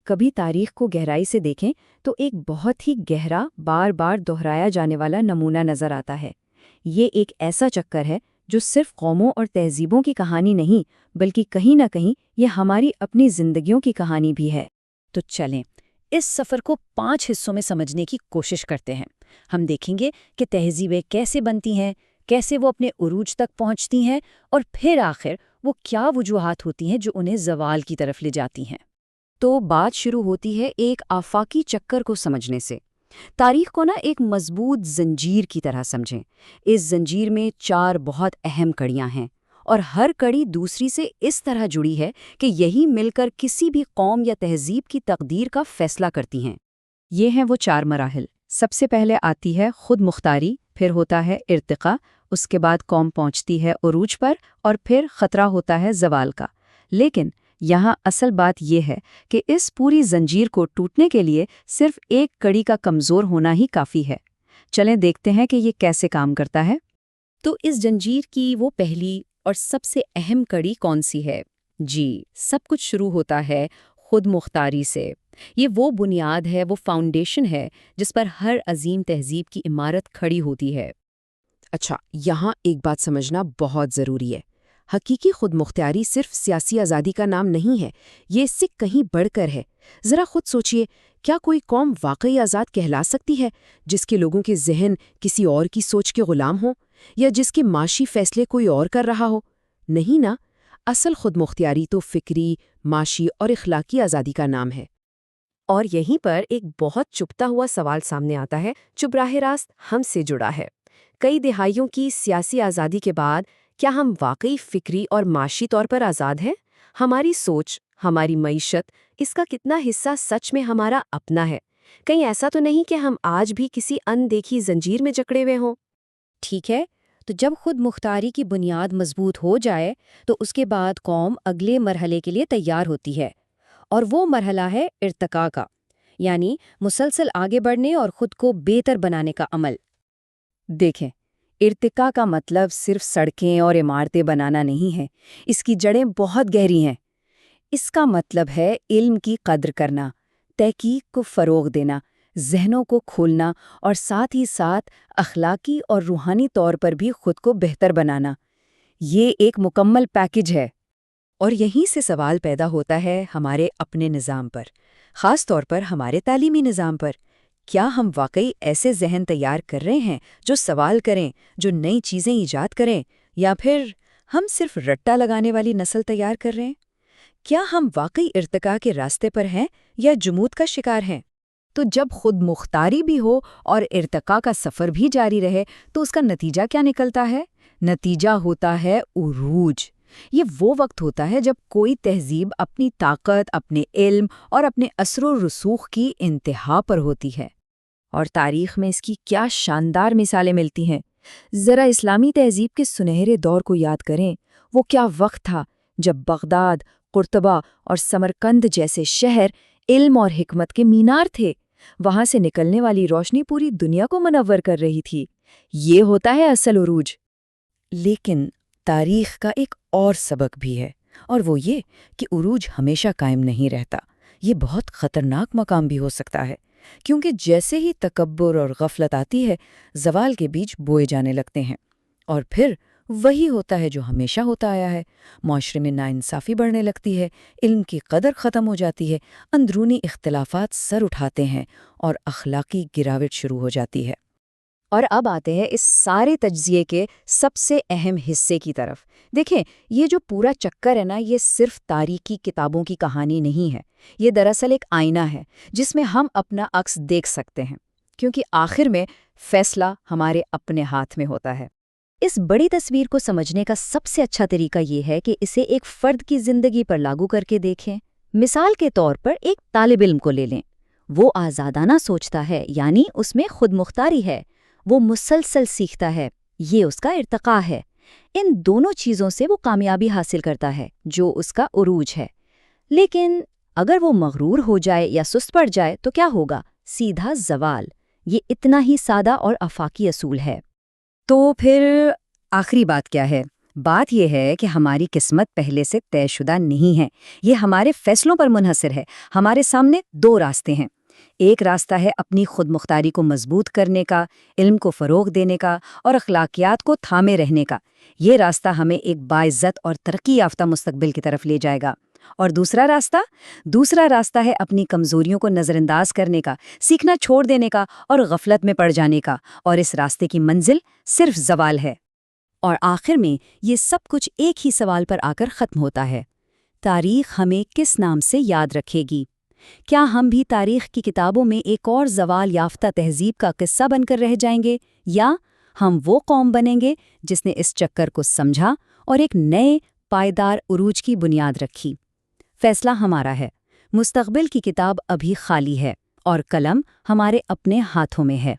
کبھی تاریخ کو گہرائی سے دیکھیں تو ایک بہت ہی گہرا بار بار دہرایا جانے والا نمونہ نظر آتا ہے۔ یہ ایک ایسا چکر ہے جو صرف قوموں اور تہذیبوں کی کہانی نہیں بلکہ کہیں نہ کہیں یہ ہماری اپنی زندگیوں کی کہانی بھی ہے۔ تو چلیں اس سفر کو 5 حصوں میں سمجھنے کی کوشش کرتے ہیں۔ ہم دیکھیں گے کہ تہذیبیں کیسے بنتی ہیں، کیسے وہ اپنے عروج تک پہنچتی ہیں، اور پھر آخر وہ کیا وجوہات ہوتی ہیں جو انہیں زوال کی طرف لے جاتی ہیں۔ تو بات شروع ہوتی ہے ایک آفاقی چکر کو سمجھنے سے۔ تاریخ کو ایک مضبوط زنجیر کی طرح سمجھیں۔ اس زنجیر میں 4 بہت اہم کڑیاں ہیں، اور ہر کڑی دوسری سے اس طرح جڑی ہے کہ یہی مل کر کسی بھی قوم یا تہذیب کی تقدیر کا فیصلہ کرتی ہیں۔ یہ ہیں وہ 4 مراحل۔ سب سے پہلے آتی ہے خود مختاری، پھر ہوتا ہے ارتقاء، اس کے بعد قوم پہنچتی ہے عروج پر، اور پھر خطرہ ہوتا ہے زوال کا۔ لیکن یہاں اصل بات یہ ہے کہ اس پوری زنجیر کو ٹوٹنے کے لیے صرف ایک کڑی کا کمزور ہونا ہی کافی ہے۔ چلیں دیکھتے ہیں کہ یہ کیسے کام کرتا ہے۔ تو اس زنجیر کی وہ پہلی اور سب سے اہم کڑی کون سی ہے؟ جی، سب کچھ شروع ہوتا ہے خود مختاری سے۔ یہ وہ بنیاد ہے، وہ فاؤنڈیشن ہے جس پر ہر عظیم تہذیب کی عمارت کھڑی ہوتی ہے۔ اچھا، یہاں ایک بات سمجھنا بہت ضروری ہے۔ حقیقی خود مختاری صرف سیاسی آزادی کا نام نہیں ہے، یہ اس سے کہیں بڑھ کر ہے۔ ذرا خود سوچئے، کیا کوئی قوم واقعی آزاد کہلا سکتی ہے جس کے لوگوں کے ذہن کسی اور کی سوچ کے غلام ہوں، یا جس کے معاشی فیصلے کوئی اور کر رہا ہو؟ نہیں نا۔ اصل خود مختاری تو فکری، معاشی اور اخلاقی آزادی کا نام ہے۔ اور یہیں پر ایک بہت چبھتا ہوا سوال سامنے آتا ہے جو براہ راست ہم سے جڑا ہے۔ کئی دہائیوں کی سیاسی آزادی کے بعد کیا ہم واقعی فکری اور معاشی طور پر آزاد ہیں؟ ہماری سوچ، ہماری معیشت، اس کا کتنا حصہ سچ میں ہمارا اپنا ہے؟ کہیں ایسا تو نہیں کہ ہم آج بھی کسی اندیکھی زنجیر میں جکڑے ہوئے ہوں؟ ٹھیک ہے، تو جب خود مختاری کی بنیاد مضبوط ہو جائے تو اس کے بعد قوم اگلے مرحلے کے لیے تیار ہوتی ہے، اور وہ مرحلہ ہے ارتقاء کا، یعنی مسلسل آگے بڑھنے اور خود کو بہتر بنانے کا عمل۔ دیکھیں، ارتقاء کا مطلب صرف سڑکیں اور عمارتیں بنانا نہیں ہے، اس کی جڑیں بہت گہری ہیں۔ اس کا مطلب ہے علم کی قدر کرنا، تحقیق کو فروغ دینا، ذہنوں کو کھولنا، اور ساتھ ہی ساتھ اخلاقی اور روحانی طور پر بھی خود کو بہتر بنانا۔ یہ ایک مکمل پیکج ہے۔ اور یہیں سے سوال پیدا ہوتا ہے ہمارے اپنے نظام پر، خاص طور پر ہمارے تعلیمی نظام پر۔ کیا ہم واقعی ایسے ذہن تیار کر رہے ہیں جو سوال کریں، جو نئی چیزیں ایجاد کریں، یا پھر ہم صرف رٹا لگانے والی نسل تیار کر رہے ہیں؟ کیا ہم واقعی ارتقاء کے راستے پر ہیں یا جمود کا شکار ہیں؟ تو جب خود مختاری بھی ہو اور ارتقاء کا سفر بھی جاری رہے تو اس کا نتیجہ کیا نکلتا ہے؟ نتیجہ ہوتا ہے عروج۔ یہ وہ وقت ہوتا ہے جب کوئی تہذیب اپنی طاقت، اپنے علم اور اپنے اثر و رسوخ کی انتہا پر ہوتی ہے۔ اور تاریخ میں اس کی کیا شاندار مثالیں ملتی ہیں۔ ذرا اسلامی تہذیب کے سنہرے دور کو یاد کریں۔ وہ کیا وقت تھا جب بغداد، قرطبہ اور سمرقند جیسے شہر علم اور حکمت کے مینار تھے۔ وہاں سے نکلنے والی روشنی پوری دنیا کو منور کر رہی تھی۔ یہ ہوتا ہے اصل عروج۔ لیکن تاریخ کا ایک اور سبق بھی ہے، اور وہ یہ کہ عروج ہمیشہ قائم نہیں رہتا۔ یہ بہت خطرناک مقام بھی ہو سکتا ہے، کیونکہ جیسے ہی تکبر اور غفلت آتی ہے، زوال کے بیج بوئے جانے لگتے ہیں۔ اور پھر وہی ہوتا ہے جو ہمیشہ ہوتا آیا ہے، معاشرے میں ناانصافی بڑھنے لگتی ہے، علم کی قدر ختم ہو جاتی ہے، اندرونی اختلافات سر اٹھاتے ہیں، اور اخلاقی گراوٹ شروع ہو جاتی ہے۔ اور اب آتے ہیں اس سارے تجزیے کے سب سے اہم حصے کی طرف۔ دیکھیں، یہ جو پورا چکر ہے نا، یہ صرف تاریخی کتابوں کی کہانی نہیں ہے۔ یہ دراصل ایک آئینہ ہے جس میں ہم اپنا عکس دیکھ سکتے ہیں، کیونکہ آخر میں فیصلہ ہمارے اپنے ہاتھ میں ہوتا ہے۔ اس بڑی تصویر کو سمجھنے کا سب سے اچھا طریقہ یہ ہے کہ اسے ایک فرد کی زندگی پر لاگو کر کے دیکھیں۔ مثال کے طور پر ایک طالب علم کو لے لیں۔ وہ آزادانہ سوچتا ہے، یعنی اس میں خود مختاری ہے۔ وہ مسلسل سیکھتا ہے، یہ اس کا ارتقاء ہے۔ ان دونوں چیزوں سے وہ کامیابی حاصل کرتا ہے، جو اس کا عروج ہے۔ لیکن اگر وہ مغرور ہو جائے یا سست پڑ جائے تو کیا ہوگا؟ سیدھا زوال۔ یہ اتنا ہی سادہ اور آفاقی اصول ہے۔ تو پھر آخری بات کیا ہے؟ بات یہ ہے کہ ہماری قسمت پہلے سے طے شدہ نہیں ہے، یہ ہمارے فیصلوں پر منحصر ہے۔ ہمارے سامنے دو راستے ہیں۔ ایک راستہ ہے اپنی خود مختاری کو مضبوط کرنے کا، علم کو فروغ دینے کا اور اخلاقیات کو تھامے رہنے کا۔ یہ راستہ ہمیں ایک باعزت اور ترقی یافتہ مستقبل کی طرف لے جائے گا۔ اور دوسرا راستہ ہے اپنی کمزوریوں کو نظر انداز کرنے کا، سیکھنا چھوڑ دینے کا اور غفلت میں پڑ جانے کا، اور اس راستے کی منزل صرف زوال ہے۔ اور آخر میں یہ سب کچھ ایک ہی سوال پر آ کر ختم ہوتا ہے: تاریخ ہمیں کس نام سے یاد رکھے گی؟ کیا ہم بھی تاریخ کی کتابوں میں ایک اور زوال یافتہ تہذیب کا قصہ بن کر رہ جائیں گے، یا ہم وہ قوم بنیں گے جس نے اس چکر کو سمجھا اور ایک نئے پائیدار عروج کی بنیاد رکھی؟ فیصلہ ہمارا ہے۔ مستقبل کی کتاب ابھی خالی ہے اور قلم ہمارے اپنے ہاتھوں میں ہے۔